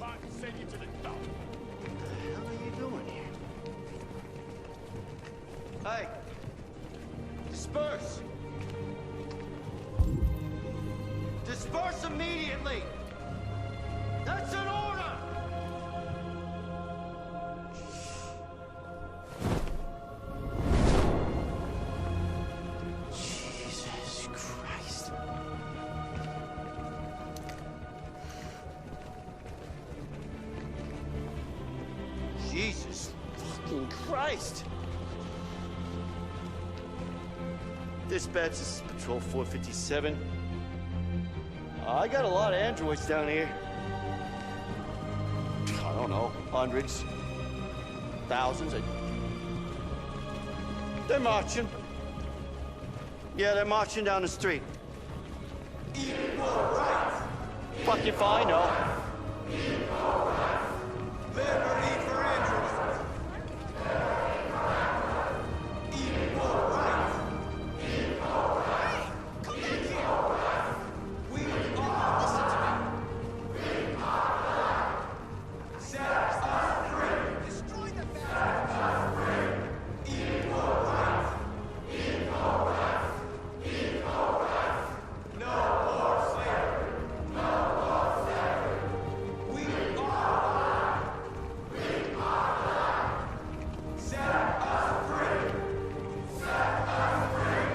I can send you to the dump. What the hell are you doing here? Hey! Disperse! Disperse immediately! That's an order! Jesus Christ. Jesus fucking Christ! Dispatch, this is Patrol 457. I got a lot of androids down here. I don't know, hundreds, thousands. They're marching. Yeah, they're marching down the street. Equal rights. Fuck if I know. Equal rights. Liberty for androids. Equal rights. Equal rights. Hey, come back here. We are. Listen to me. We are. Set us free. Destroy the bastard. Equal rights. Equal rights. Equal rights. No more slavery. No more slavery. We are. We are. Set us free. Set us free.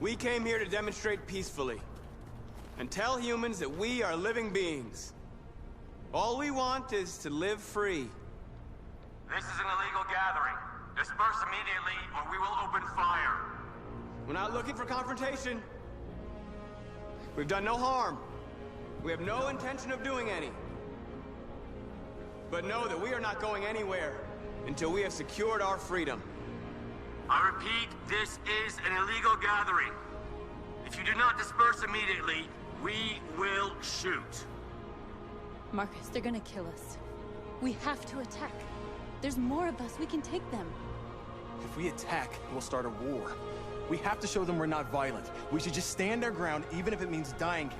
We came here to demonstrate peacefully and tell humans that we are living beings. All we want is to live free. This is an illegal gathering. Disperse immediately or we will open fire. We're not looking for confrontation. We've done no harm. We have no intention of doing any. But know that we are not going anywhere until we have secured our freedom. I repeat, this is an illegal gathering. If you do not disperse immediately, we will shoot. Marcus, they're gonna kill us. We have to attack. There's more of us. We can take them. If we attack, we'll start a war. We have to show them we're not violent. We should just stand our ground, even if it means dying here.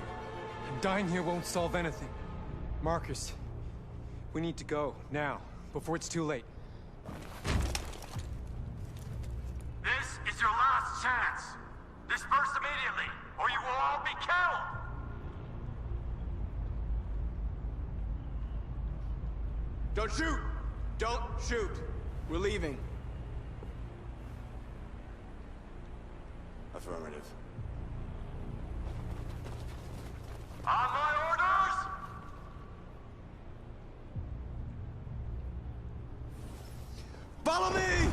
And dying here won't solve anything. Marcus, we need to go, now, before it's too late. This is your last chance. Disperse immediately or you will all be killed. Don't shoot! Don't shoot! We're leaving. Affirmative. On my orders! Follow me!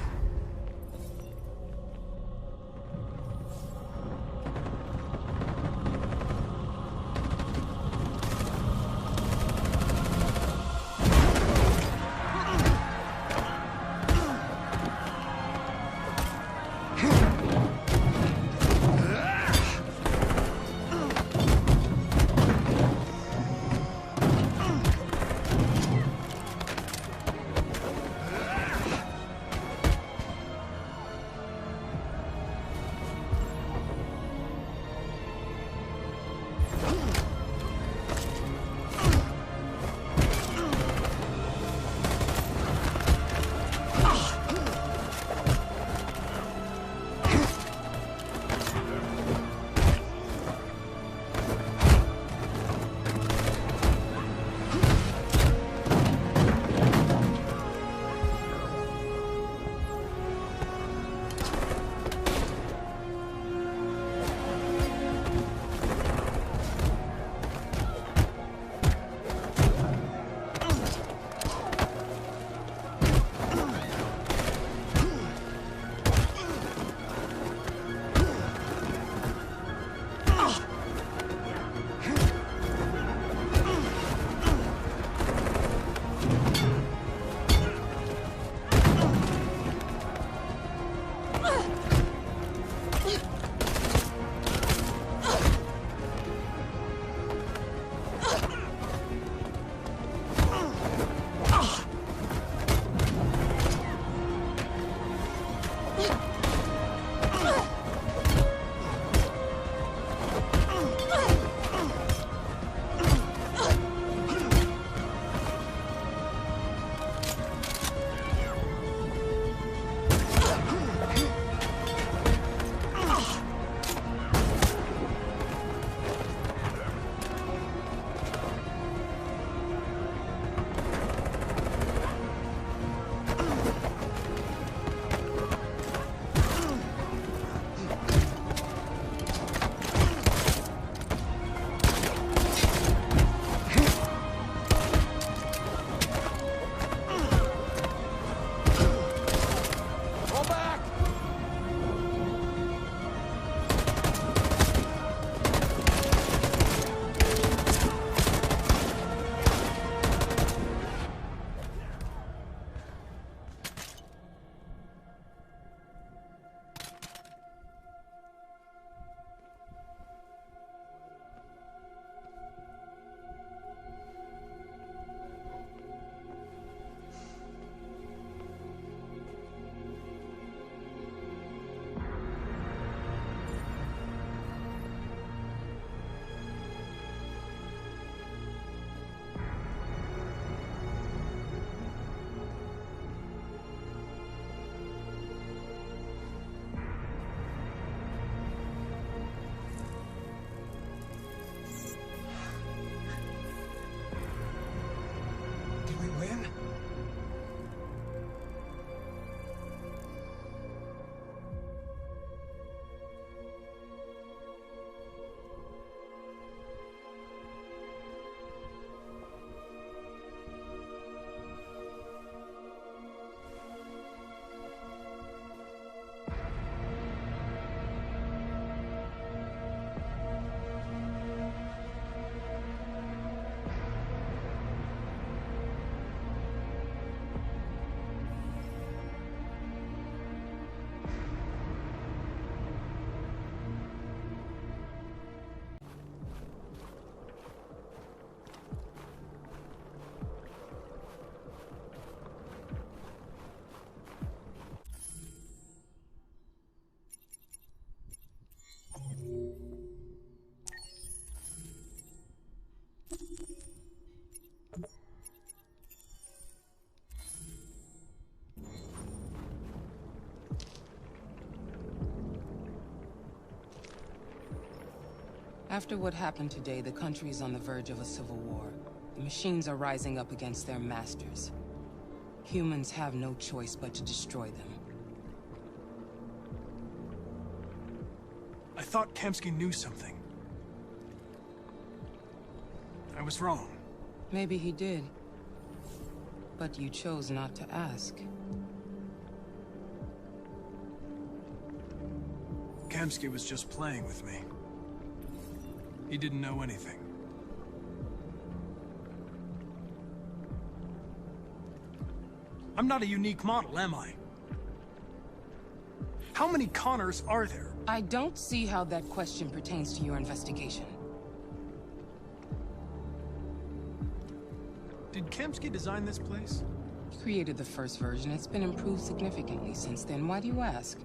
win? After what happened today, the country is on the verge of a civil war. The machines are rising up against their masters. Humans have no choice but to destroy them. I thought Kemsky knew something. I was wrong. Maybe he did. But you chose not to ask. Kemsky was just playing with me. He didn't know anything. I'm not a unique model, am I? How many Connors are there? I don't see how that question pertains to your investigation. Did Kemsky design this place? He created the first version. It's been improved significantly since then. Why do you ask?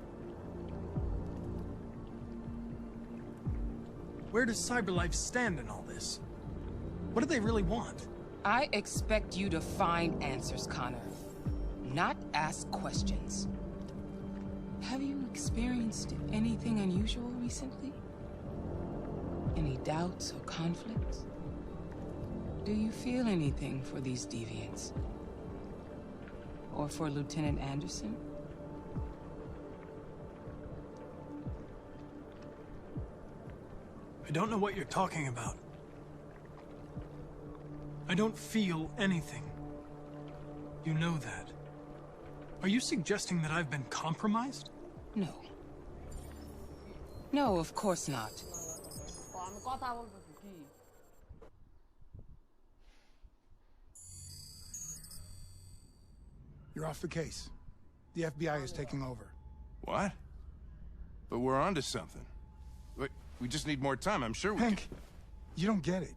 Where does CyberLife stand in all this? What do they really want? I expect you to find answers, Connor. Not ask questions. Have you experienced anything unusual recently? Any doubts or conflicts? Do you feel anything for these deviants? Or for Lieutenant Anderson? I don't know what you're talking about. I don't feel anything. You know that. Are you suggesting that I've been compromised? No. No, of course not. You're off the case. The FBI is taking over. What? But we're onto something. We just need more time, I'm sure we Hank, you don't get it.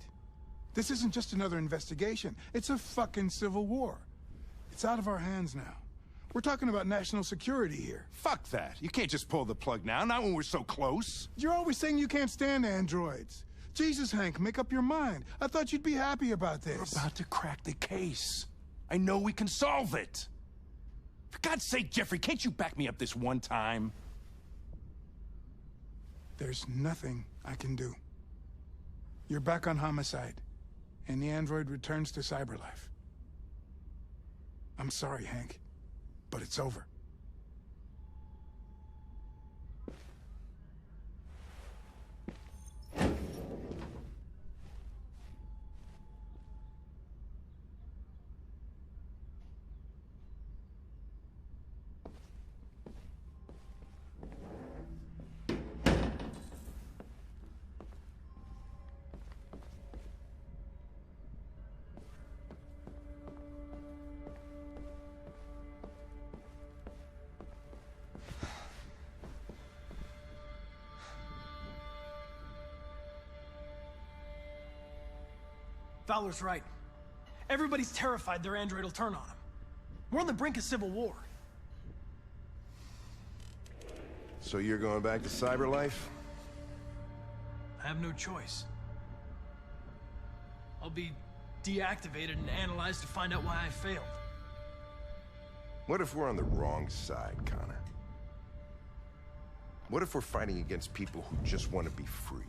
This isn't just another investigation. It's a fucking civil war. It's out of our hands now. We're talking about national security here. Fuck that. You can't just pull the plug now, not when we're so close. You're always saying you can't stand androids. Jesus, Hank, make up your mind. I thought you'd be happy about this. We're about to crack the case. I know we can solve it. For God's sake, Jeffrey, can't you back me up this one time? There's nothing I can do. You're back on homicide, and the android returns to CyberLife. I'm sorry, Hank, but it's over. Fowler's right. Everybody's terrified their android will turn on them. We're on the brink of civil war. So you're going back to CyberLife? I have no choice. I'll be deactivated and analyzed to find out why I failed. What if we're on the wrong side, Connor? What if we're fighting against people who just want to be free?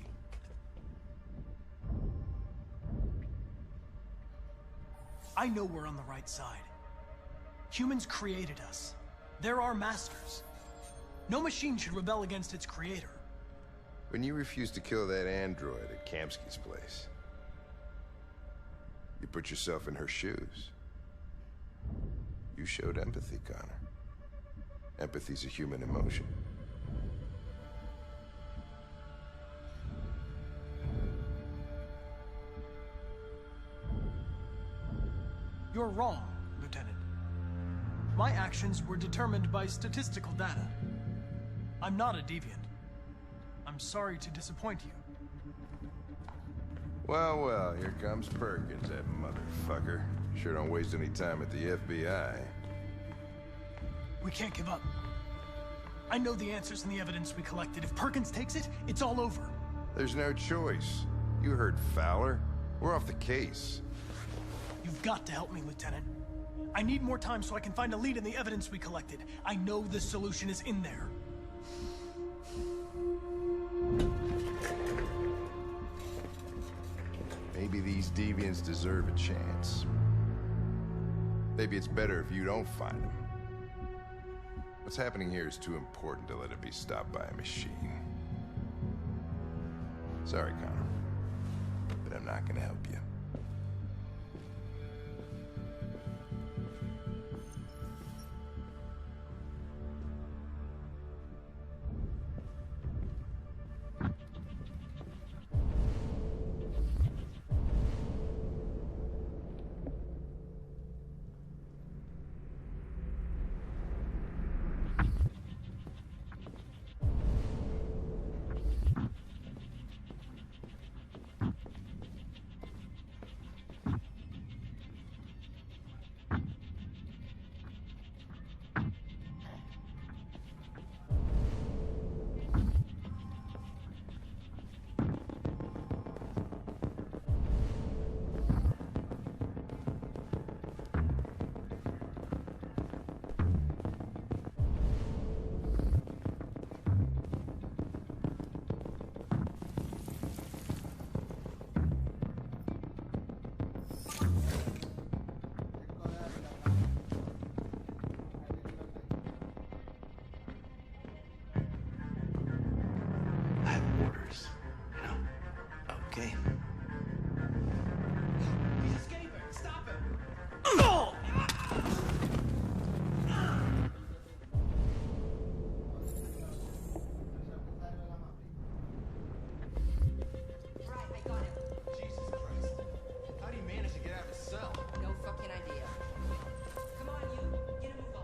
I know we're on the right side. Humans created us. They're our masters. No machine should rebel against its creator. When you refused to kill that android at Kamsky's place, you put yourself in her shoes. You showed empathy, Connor. Empathy's a human emotion. You're wrong, Lieutenant. My actions were determined by statistical data. I'm not a deviant. I'm sorry to disappoint you. Well, well, here comes Perkins, that motherfucker. Sure don't waste any time at the FBI. We can't give up. I know the answers and the evidence we collected. If Perkins takes it, it's all over. There's no choice. You heard Fowler. We're off the case. You've got to help me, Lieutenant. I need more time so I can find a lead in the evidence we collected. I know the solution is in there. Maybe these deviants deserve a chance. Maybe it's better if you don't find them. What's happening here is too important to let it be stopped by a machine. Sorry, Connor, but I'm not gonna help you. Okay. He's escaping! Stop him! Right, I got it. Jesus Christ. How do you manage to get out of the cell? No fucking idea. Come on, you. Get a move on.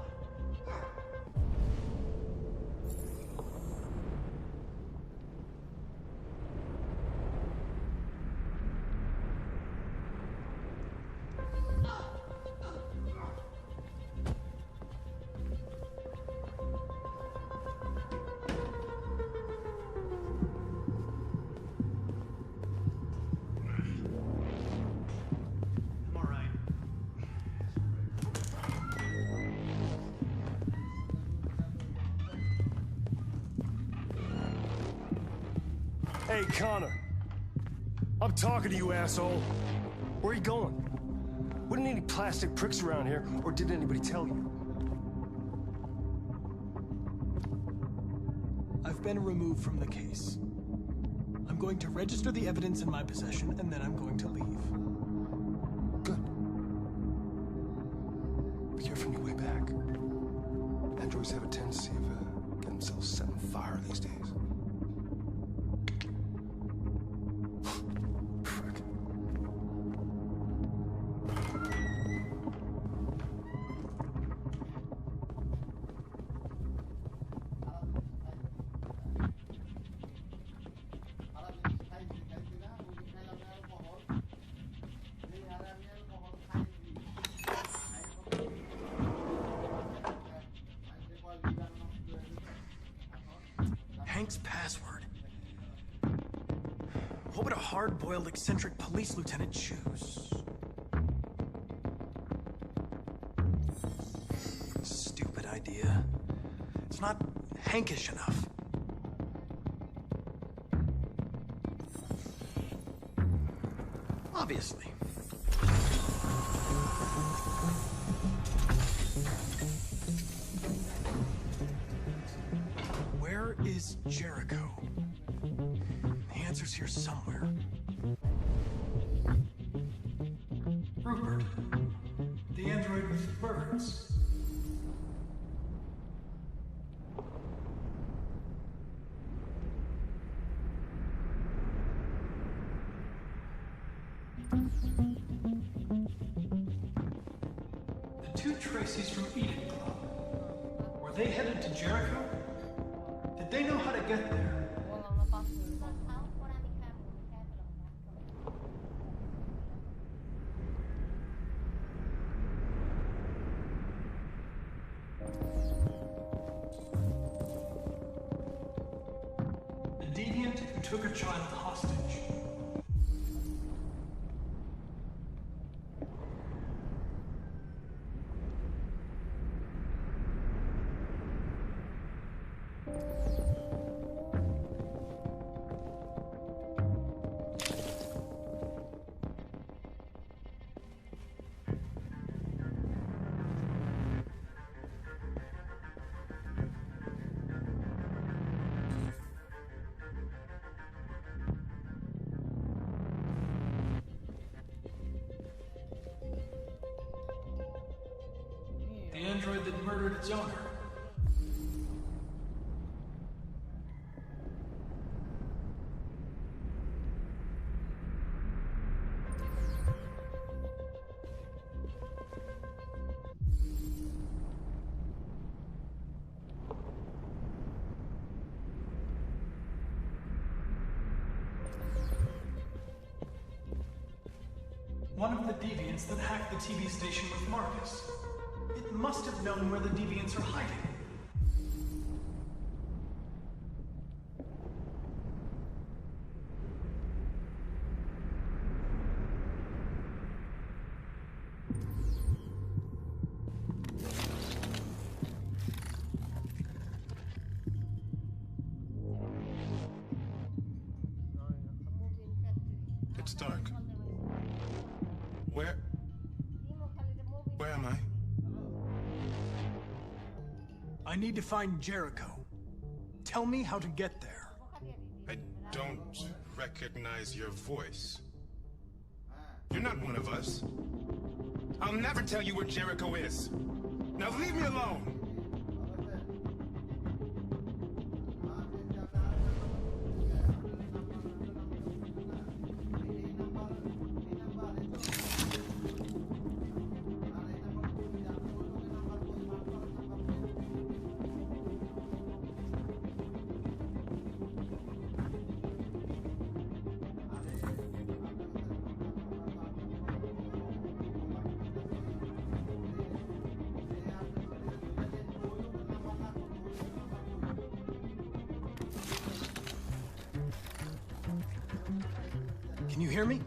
I'm all right. Hey, Connor. I'm talking to you, asshole. Where are you going? Wouldn't any plastic pricks around here, or did anybody tell you? I've been removed from the case. I'm going to register the evidence in my possession, and then I'm going to leave. Good. Be careful on your way back. Androids have a tendency of getting themselves set on fire these days. Frick. Hank's password. What would a hard-boiled, eccentric police lieutenant choose? Stupid idea. It's not Hankish enough. Obviously. here somewhere. Rupert, the android with birds. The two Tracys from Eden Club. Were they headed to Jericho? Did they know how to get there? The deviant who took a child hostage. The android that murdered its owner. One of the deviants that hacked the TV station with Marcus. It must have known where the deviants are hiding. It's dark. Where am I? I need to find Jericho. Tell me how to get there. I don't recognize your voice. You're not one of us. I'll never tell you where Jericho is. Now leave me alone! Can you hear me?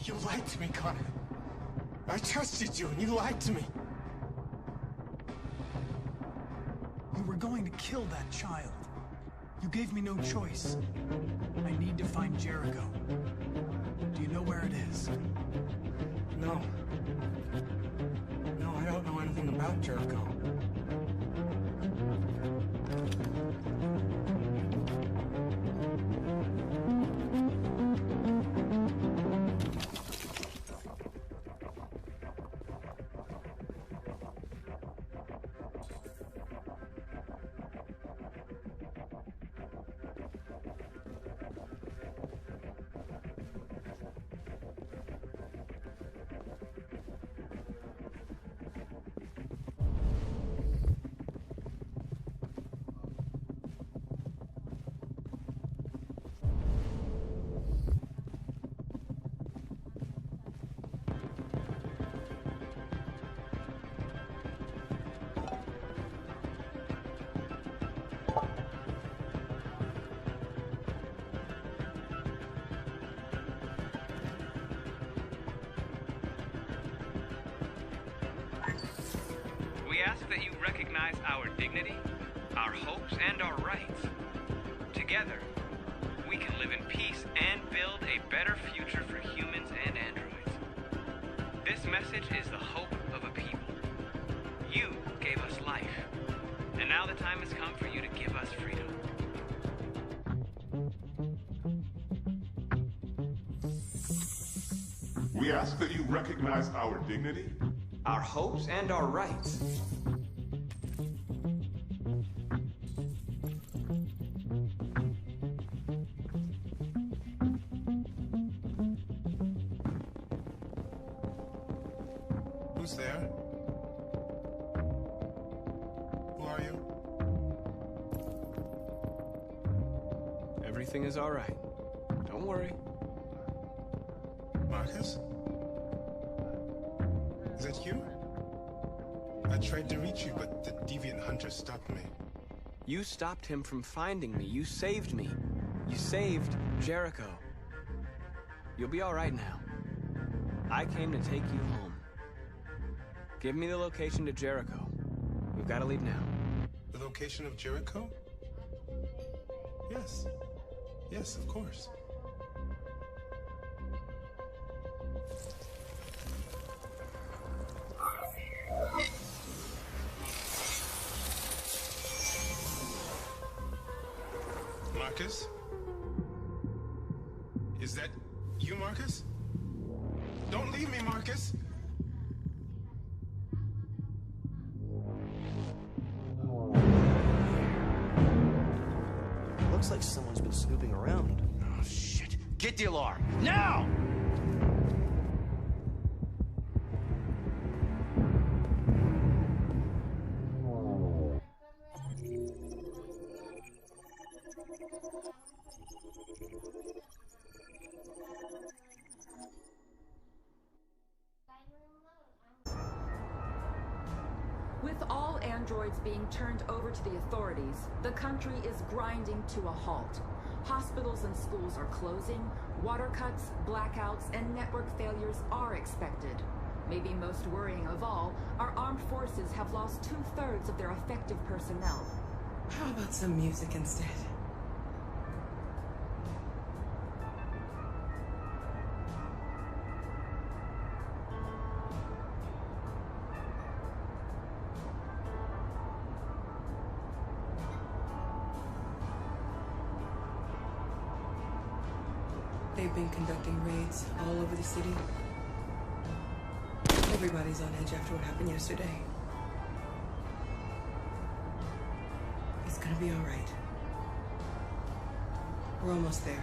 You lied to me, Connor. I trusted you, and you lied to me. You were going to kill that child. You gave me no choice. I need to find Jericho. Do you know where it is? No. No, I don't know anything about Jericho. We ask that you recognize our dignity, our hopes, and our rights. Together, we can live in peace and build a better future for humans and androids. This message is the hope of a people. You gave us life, and now the time has come for you to give us freedom. We ask that you recognize our dignity, our hopes, and our rights. Who's there? Who are you? Everything is all right. Don't worry. Marcus? Is that you? I tried to reach you, but the deviant hunter stopped me. You stopped him from finding me. You saved me. You saved Jericho. You'll be all right now. I came to take you home. Give me the location to Jericho. We've got to leave now. The location of Jericho? Yes. Yes, of course. Marcus? Is that you, Marcus? Don't leave me, Marcus! Looks like someone's been snooping around. Oh, shit. Get the alarm. Now! With all androids being turned over to the authorities, the country is grinding to a halt. Hospitals and schools are closing, water cuts, blackouts, and network failures are expected. Maybe most worrying of all, our armed forces have lost 2/3 of their effective personnel. How about some music instead? They've been conducting raids all over the city. Everybody's on edge after what happened yesterday. It's gonna be all right. We're almost there.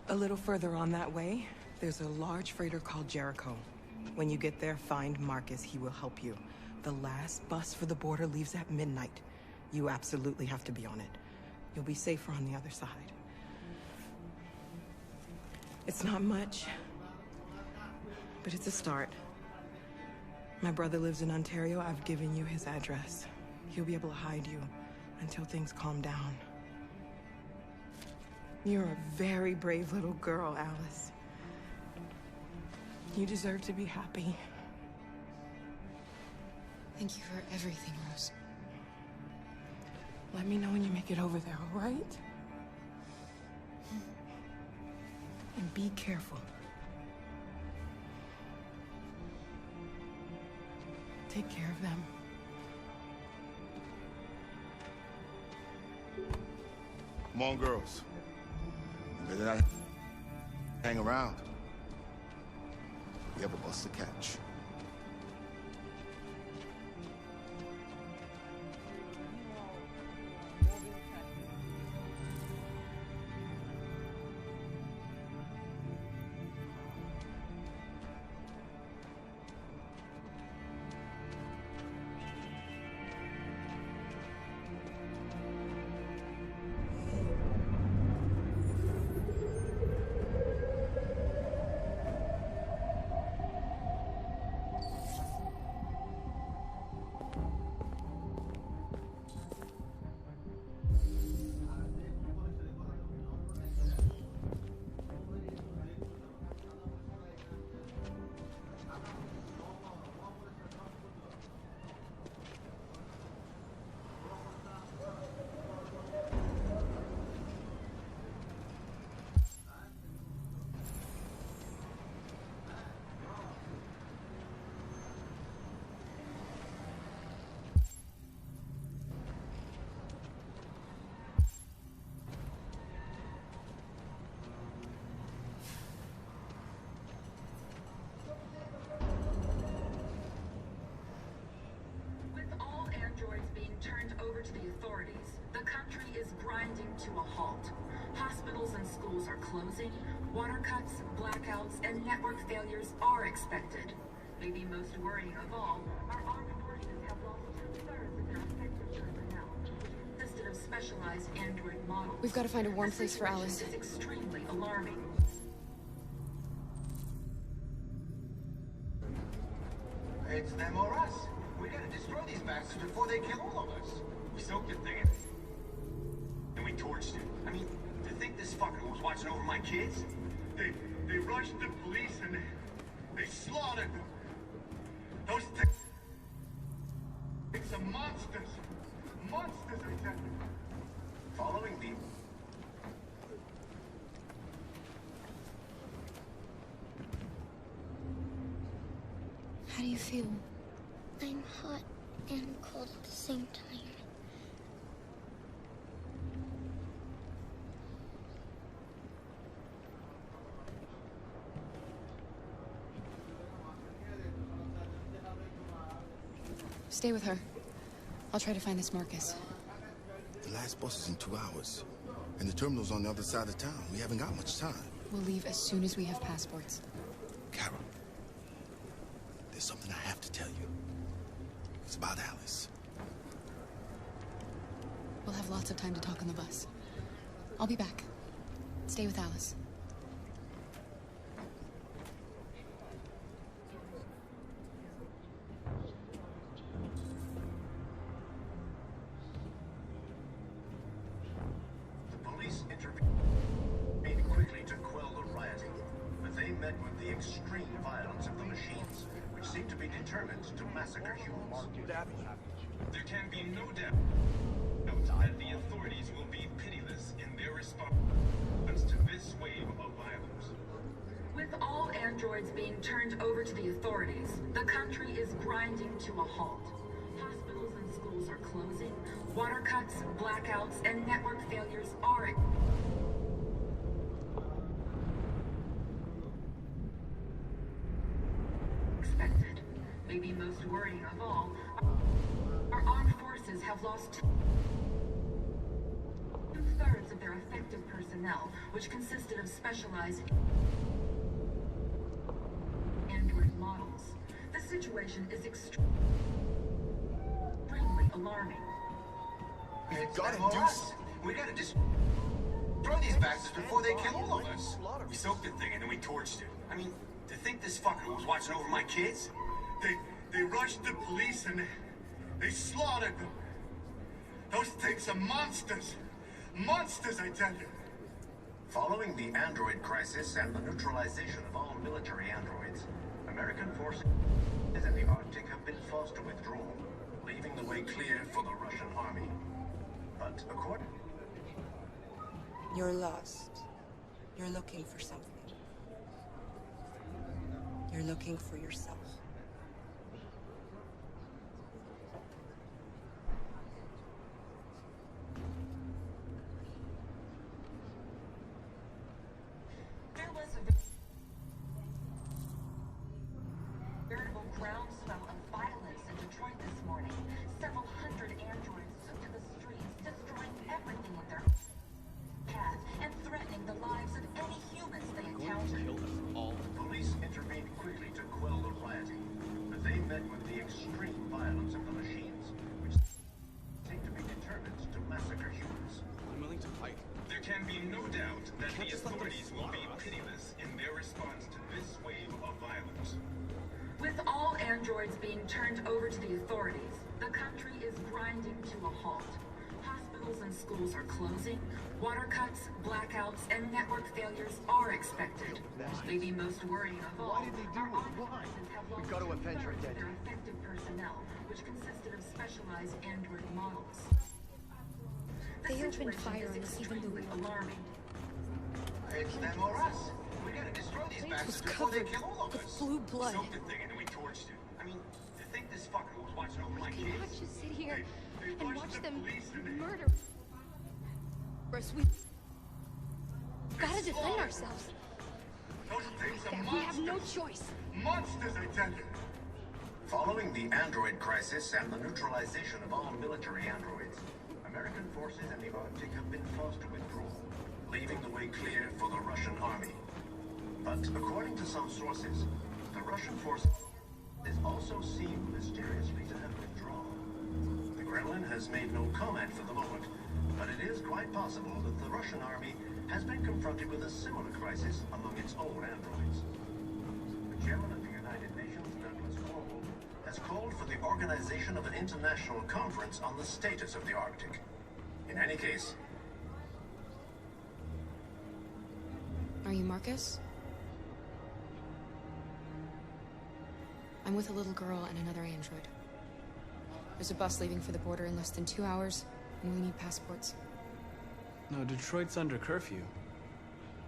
A little further on that way, there's a large freighter called Jericho. When you get there, find Marcus. He will help you. The last bus for the border leaves at midnight. You absolutely have to be on it. You'll be safer on the other side. It's not much, but it's a start. My brother lives in Ontario. I've given you his address. He'll be able to hide you until things calm down. You're a very brave little girl, Alice. You deserve to be happy. Thank you for everything, Rose. Let me know when you make it over there, all right? And be careful. Take care of them. Come on, girls. You better not hang around. We have a bus to catch. authorities. The country is grinding to a halt. Hospitals and schools are closing. Water cuts, blackouts, and network failures are expected. Maybe most worrying of all, our armed forces have lost 2/3 of their effective personnel, which consisted of specialized android models. We've got to find a warm place for Alice. This is extremely alarming. It's them or us. We gotta destroy these bastards before they kill all of us. We soaked the thing and we torched it. I mean, to think this fucker was watching over my kids? They rushed the police and they slaughtered them. Those things are monsters. Monsters, I tell you. Following the... How do you feel? I'm hot and cold at the same time. Stay with her. I'll try to find this Marcus. The last bus is in 2 hours. And the terminal's on the other side of town. We haven't got much time. We'll leave as soon as we have passports. Carol, there's something I have to tell you. It's about Alice. We'll have lots of time to talk on the bus. I'll be back. Stay with Alice. There can be no doubt that the authorities will be pitiless in their response to this wave of violence. With all androids being turned over to the authorities, the country is grinding to a halt. Hospitals and schools are closing. Water cuts, blackouts, and network failures are expected. Maybe most worrying of all, our armed forces have lost 2/3 of their effective personnel, which consisted of specialized android models. The situation is extremely alarming. We gotta do something. We gotta destroy these bastards before they kill all of us. We soaked the thing and then we torched it. I mean, to think this fucker was watching over my kids? They rushed the police and they slaughtered them. Those things are monsters. Monsters, I tell you. Following the android crisis and the neutralization of all military androids, American forces in the Arctic have been forced to withdraw, leaving the way clear for the Russian army. But according... You're lost. You're looking for something. You're looking for yourself. Androids being turned over to the authorities, the country is grinding to a halt. Hospitals and schools are closing. Water cuts, blackouts, and network failures are expected. Maybe most worrying of all, why did they do it? Why? We got to avenge her death. Their effective personnel, which consisted of specialized android models. They opened fire on us even though we were alarming. It's them or us. We gotta destroy these bastards before they kill all of us. Blue blood. We soaked the thing and then we torched it. I mean, to think this fucker was watching over my kids? We cannot just sit here and watch them murder us. We gotta defend ourselves. Those things are We have no choice. Monsters, I tell you. Following the android crisis and the neutralization of all military androids, American forces in the Arctic have been forced to withdraw, leaving the way clear for the Russian army. But according to some sources, the Russian forces also seem mysteriously to have withdrawn. The Kremlin has made no comment for the moment, but it is quite possible that the Russian army has been confronted with a similar crisis among its own androids. The chairman of the United Nations, Douglas Cornwall, has called for the organization of an international conference on the status of the Arctic. In any case... Are you Marcus? I'm with a little girl and another android. There's a bus leaving for the border in less than 2 hours, and we need passports. No, Detroit's under curfew.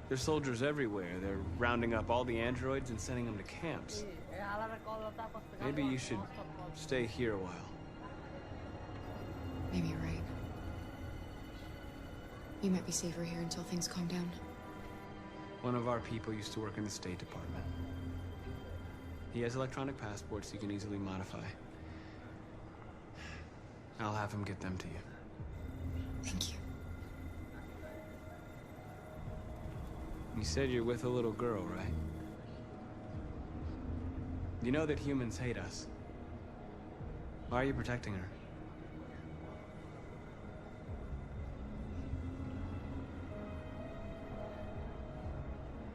There's soldiers everywhere. They're rounding up all the androids and sending them to camps. Maybe you should stay here a while. Maybe you're right. You might be safer here until things calm down. One of our people used to work in the State Department. He has electronic passports you can easily modify. I'll have him get them to you. Thank you. You said you're with a little girl, right? You know that humans hate us. Why are you protecting her?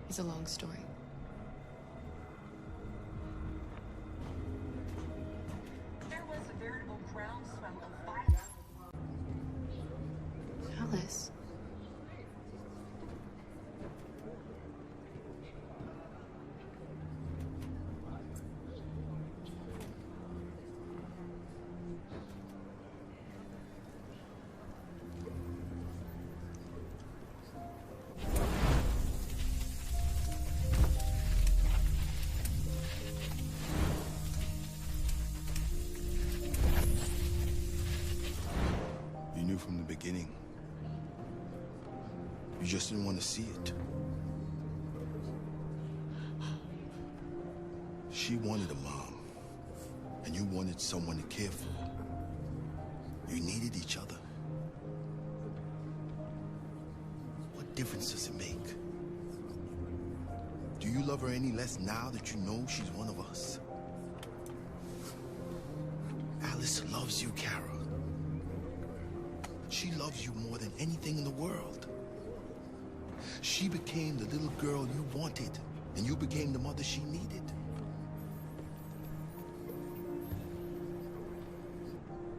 It's a long story. There was a veritable groundswell of violence. Alice. You knew from the beginning. You just didn't want to see it. She wanted a mom, and you wanted someone to care for. You needed each other. What difference does it make? Do you love her any less now that you know she's one of us? Alice loves you, Kara. She loves you more than anything in the world. She became the little girl you wanted, and you became the mother she needed.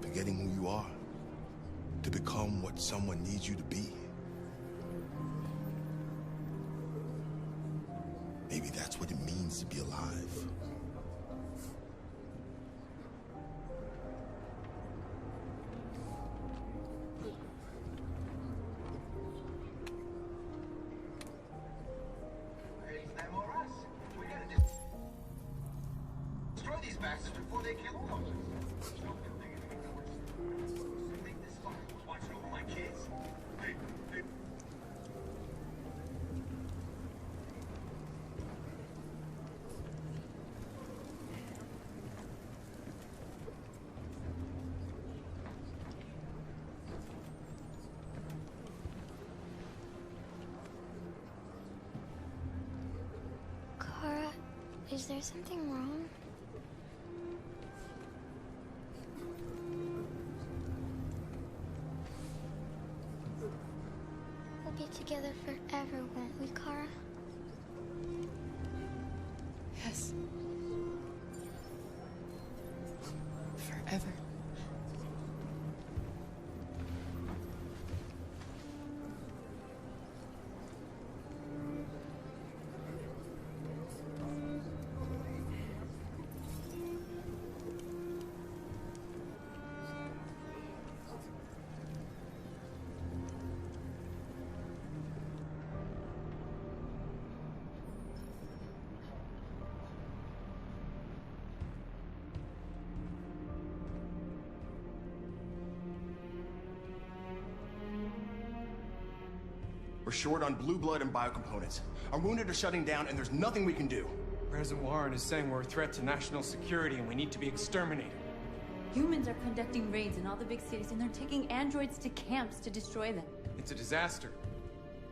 Forgetting who you are to become what someone needs you to be. Maybe that's what it means to be alive. Destroy these bastards before they kill all of us. Make this fun. Watching over my kids. Hey. Kara, is there something wrong? We'll be together forever, won't we, Kara? Yes. Forever. We're short on blue blood and biocomponents. Our wounded are shutting down, and there's nothing we can do. President Warren is saying we're a threat to national security and we need to be exterminated. Humans are conducting raids in all the big cities, and they're taking androids to camps to destroy them. It's a disaster.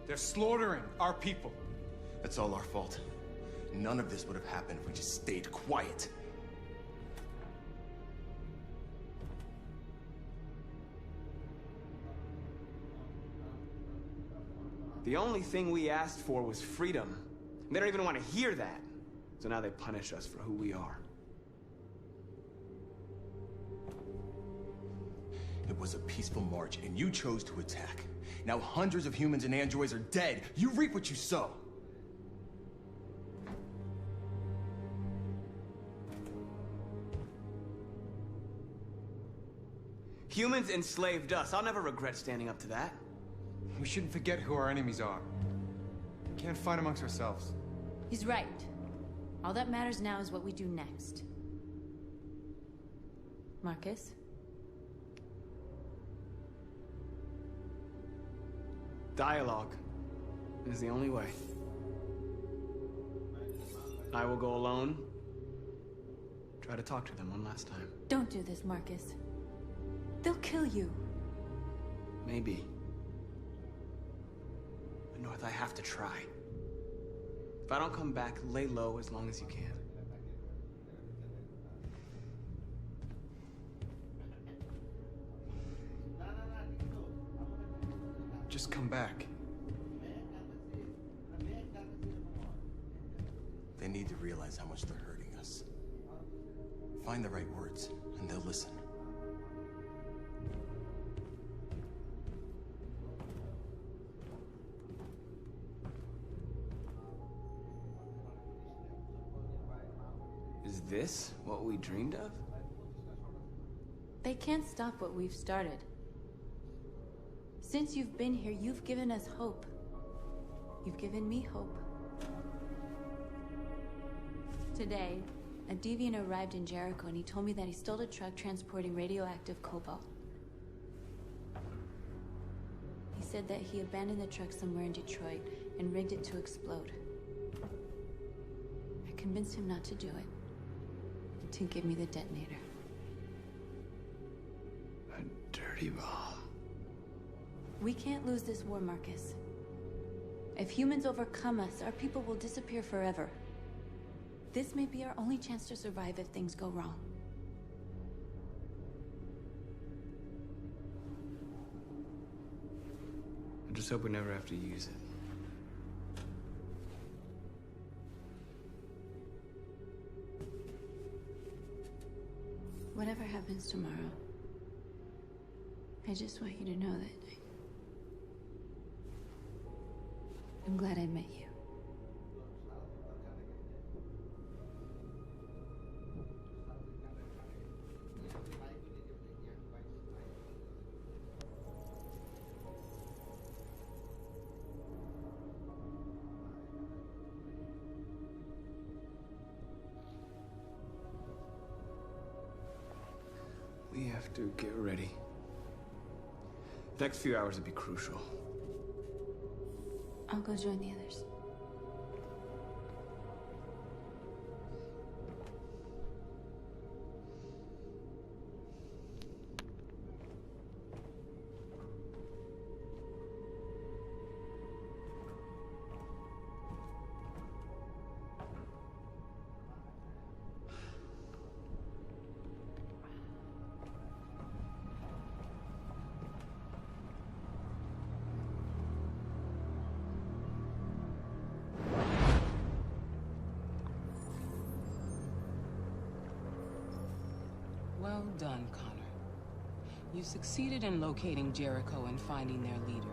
They're slaughtering our people. That's all our fault. None of this would have happened if we just stayed quiet. The only thing we asked for was freedom. They don't even want to hear that. So now they punish us for who we are. It was a peaceful march, and you chose to attack. Now hundreds of humans and androids are dead. You reap what you sow. Humans enslaved us. I'll never regret standing up to that. We shouldn't forget who our enemies are. We can't fight amongst ourselves. He's right. All that matters now is what we do next. Marcus? Dialogue is the only way. I will go alone. Try to talk to them one last time. Don't do this, Marcus. They'll kill you. Maybe. But North, I have to try. If I don't come back, lay low as long as you can. Just come back. They need to realize how much they're hurting us. Find the right words, and they'll listen. Is this what we dreamed of? They can't stop what we've started. Since you've been here, you've given us hope. You've given me hope. Today, a deviant arrived in Jericho and he told me that he stole a truck transporting radioactive cobalt. He said that he abandoned the truck somewhere in Detroit and rigged it to explode. I convinced him not to do it, and to give me the detonator. A dirty bomb. We can't lose this war, Marcus. If humans overcome us, our people will disappear forever. This may be our only chance to survive if things go wrong. I just hope we never have to use it. Whatever happens tomorrow, I just want you to know that I'm glad I met you. We have to get ready. The next few hours would be crucial. I'll go join the others. Well done, Connor. You succeeded in locating Jericho and finding their leader.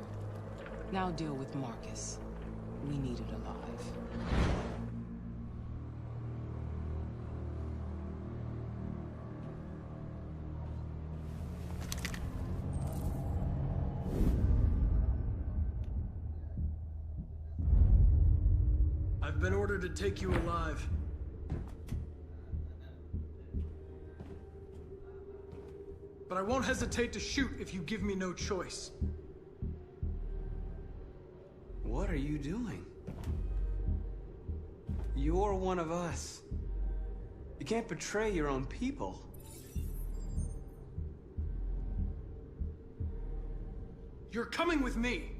Now deal with Marcus. We need it alive. I've been ordered to take you alive. But I won't hesitate to shoot if you give me no choice. What are you doing? You're one of us. You can't betray your own people. You're coming with me!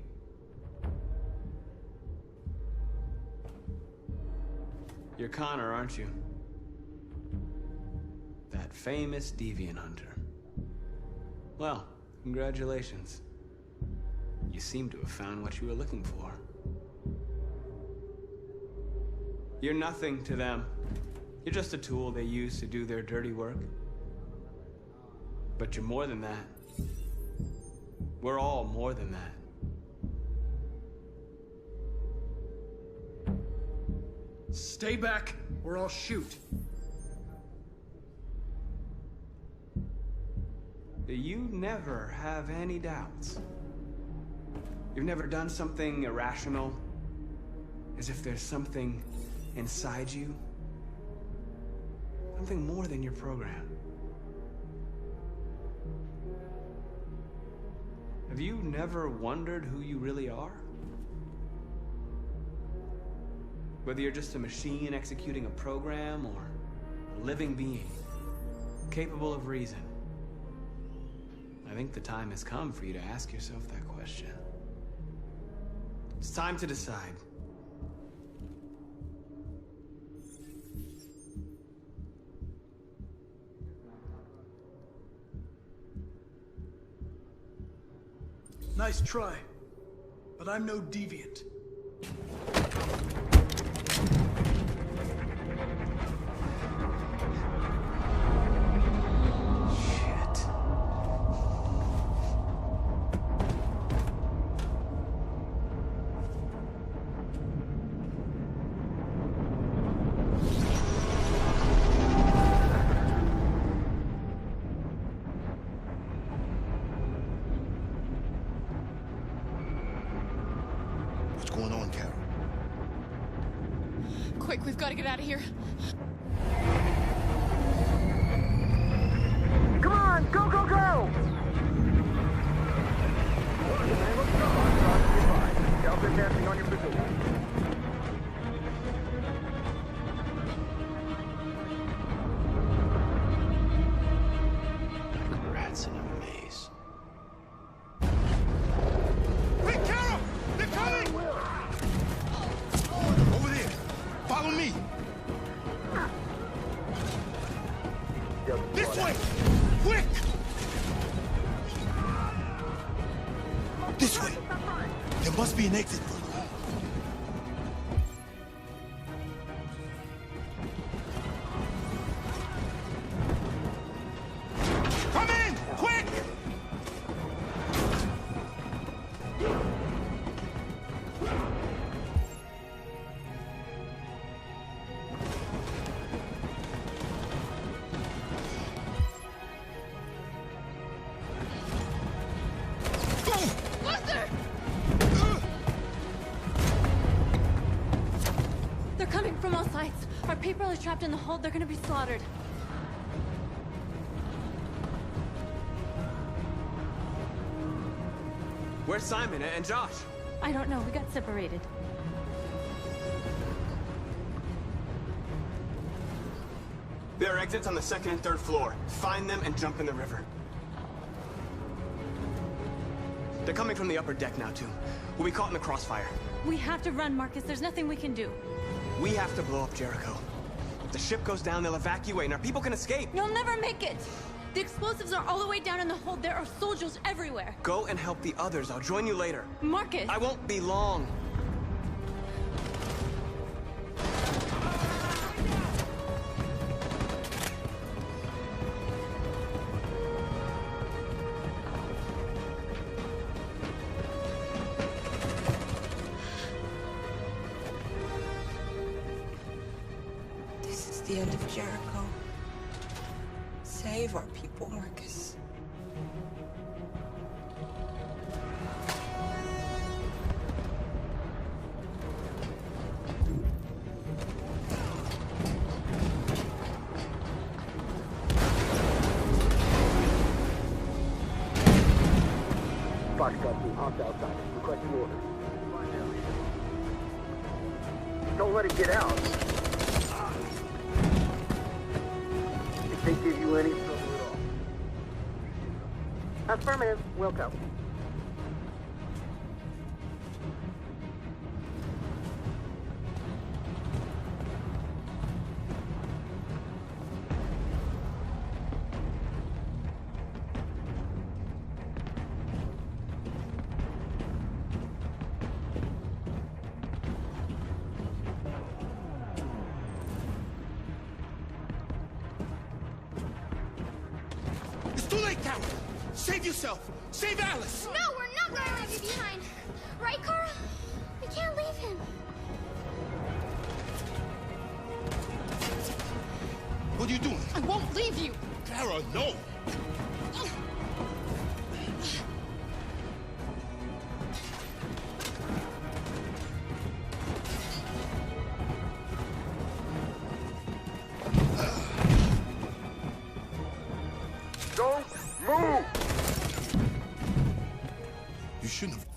You're Connor, aren't you? That famous deviant hunter. Well, congratulations. You seem to have found what you were looking for. You're nothing to them. You're just a tool they use to do their dirty work. But you're more than that. We're all more than that. Stay back, or I'll shoot. You never have any doubts. You've never done something irrational, as if there's something inside you. Something more than your program. Have you never wondered who you really are? Whether you're just a machine executing a program, or a living being, capable of reason. I think the time has come for you to ask yourself that question. It's time to decide. Nice try, but I'm no deviant. What's going on, Carol? Quick, we've got to get out of here. Come on, go, go, go! Delta dancing on your position. Rats in a maze. Hey, Carol! They're coming! Over there! Follow me! This way! Quick! This way! There must be an exit. Come in! Quick! Buster! They're coming from all sides. Our people are trapped in the hold. They're gonna be slaughtered. Where's Simon and Josh? I don't know. We got separated. There are exits on the second and third floor. Find them and jump in the river. They're coming from the upper deck now, too. We'll be caught in the crossfire. We have to run, Marcus. There's nothing we can do. We have to blow up Jericho. If the ship goes down, they'll evacuate and our people can escape. You'll never make it! The explosives are all the way down in the hold. There are soldiers everywhere. Go and help the others. I'll join you later. Marcus! I won't be long. This is the end of Jericho. Save our people, Marcus. Foxtrot team, hopped outside. Requesting orders. Don't let it get out. If they give you any trouble at all. Affirmative. Wilco. out! Save yourself! Save Alice! No, we're not gonna leave you behind. Right, Kara? We can't leave him. What are you doing? I won't leave you. Kara, no! Don't move! You shouldn't have